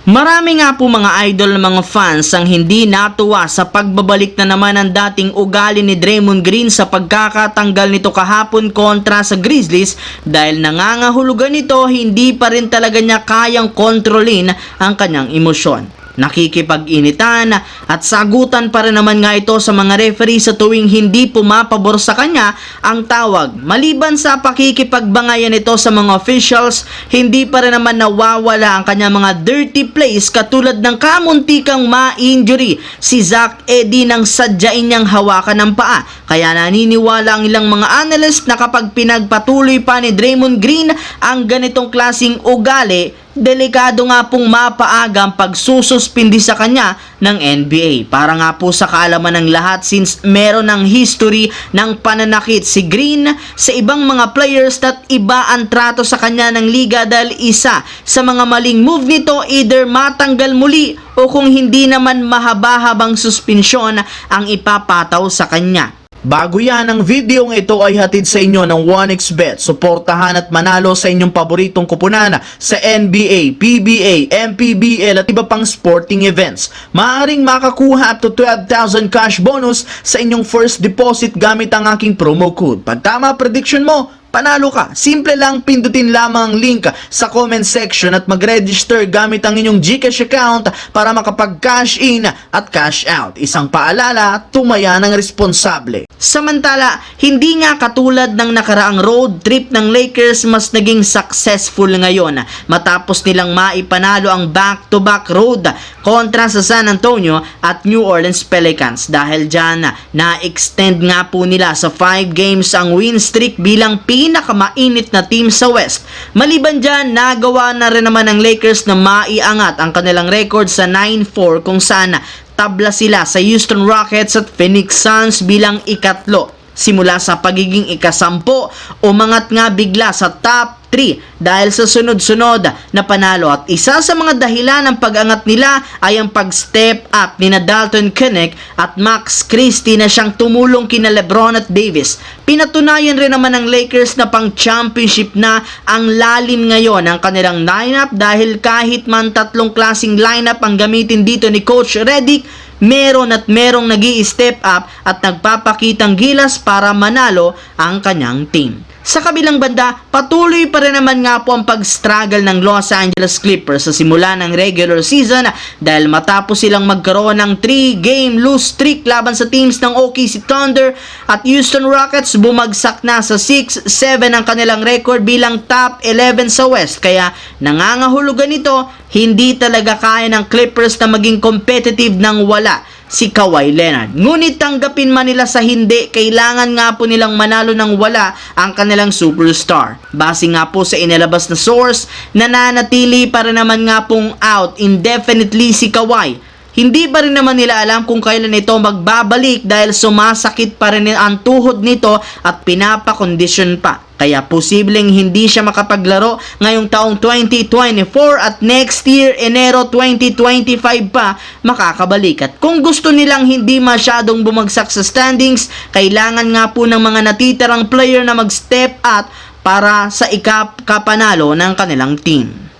Marami nga po mga idol ng mga fans ang hindi natuwa sa pagbabalik na naman ng dating ugali ni Draymond Green sa pagkakatanggal nito kahapon kontra sa Grizzlies dahil nangangahulugan nito hindi pa rin talaga niya kayang kontrolin ang kanyang emosyon. Nakikipag-initan at sagutan pa rin naman nga ito sa mga referee sa tuwing hindi pumapabor sa kanya ang tawag. Maliban sa pakikipagbangayan ito sa mga officials, hindi pa rin naman nawawala ang kanya mga dirty plays katulad ng kamuntikang ma-injury si Zach Edey nang sadyain niyang hawakan ng paa. Kaya naniniwala ang ilang mga analyst na kapag pinagpatuloy pa ni Draymond Green ang ganitong klaseng ugali, delikado nga pong mapaaga ang pagsususpindi sa kanya ng NBA. Para nga po sa kaalaman ng lahat, since meron ng history ng pananakit si Green sa ibang mga players at iba ang trato sa kanya ng liga dahil isa sa mga maling move nito either matanggal muli o kung hindi naman mahaba-habang suspensyon ang ipapataw sa kanya. Bago yan, ang videong ito ay hatid sa inyo ng 1xBet. Suportahan at manalo sa inyong paboritong kupunan sa NBA, PBA, MPBL at iba pang sporting events. Maaaring makakuha up to 12,000 cash bonus sa inyong first deposit gamit ang aking promo code. Pag tama prediction mo, panalo ka. Simple lang, pindutin lamang ang link sa comment section at mag-register gamit ang inyong GCash account para makapag-cash in at cash out. Isang paalala, tumaya ng responsable. Samantala, hindi nga katulad ng nakaraang road trip ng Lakers mas naging successful ngayon matapos nilang maipanalo ang back-to-back road kontra sa San Antonio at New Orleans Pelicans. Dahil dyan, na-extend nga po nila sa 5 games ang win streak bilang pinakamainit na team sa West. Maliban dyan, nagawa na rin naman ng Lakers na maiangat ang kanilang record sa 9-4 kung saan tabla sila sa Houston Rockets at Phoenix Suns bilang ikatlo. Simula sa pagiging ikasampo, umangat nga bigla sa top 3 dahil sa sunod-sunod na panalo at isa sa mga dahilan ng pag-angat nila ay ang pag-step up ni Dalton Keunig at Max Christie na siyang tumulong kina LeBron at Davis. Pinatunayan rin naman ng Lakers na pang championship na ang lalim ngayon ng kanilang lineup dahil kahit man tatlong klaseng lineup ang gamitin dito ni Coach Redick, meron at merong nag-i-step up at nagpapakitang gilas para manalo ang kanyang team. Sa kabilang banda, patuloy pa rin naman nga po ang pag-struggle ng Los Angeles Clippers sa simula ng regular season dahil matapos silang magkaroon ng 3-game lose streak laban sa teams ng OKC Thunder at Houston Rockets, bumagsak na sa 6-7 ang kanilang record bilang top 11 sa West. Kaya nangangahulugan nito, hindi talaga kaya ng Clippers na maging competitive nang wala si Kawhi Leonard. Ngunit tanggapin man nila sa hindi, kailangan nga po nilang manalo ng wala ang kanilang superstar. Base nga po sa inilabas na source, nananatili pa rin naman nga pong out indefinitely si Kawhi. Hindi pa rin naman nila alam kung kailan ito magbabalik dahil sumasakit pa rin ang tuhod nito at pinapakondisyon pa. Kaya posibleng hindi siya makapaglaro ngayong taong 2024 at next year, Enero 2025 pa makakabalik. At kung gusto nilang hindi masyadong bumagsak sa standings, kailangan nga po ng mga natitirang player na mag-step up para sa ikapanalo ng kanilang team.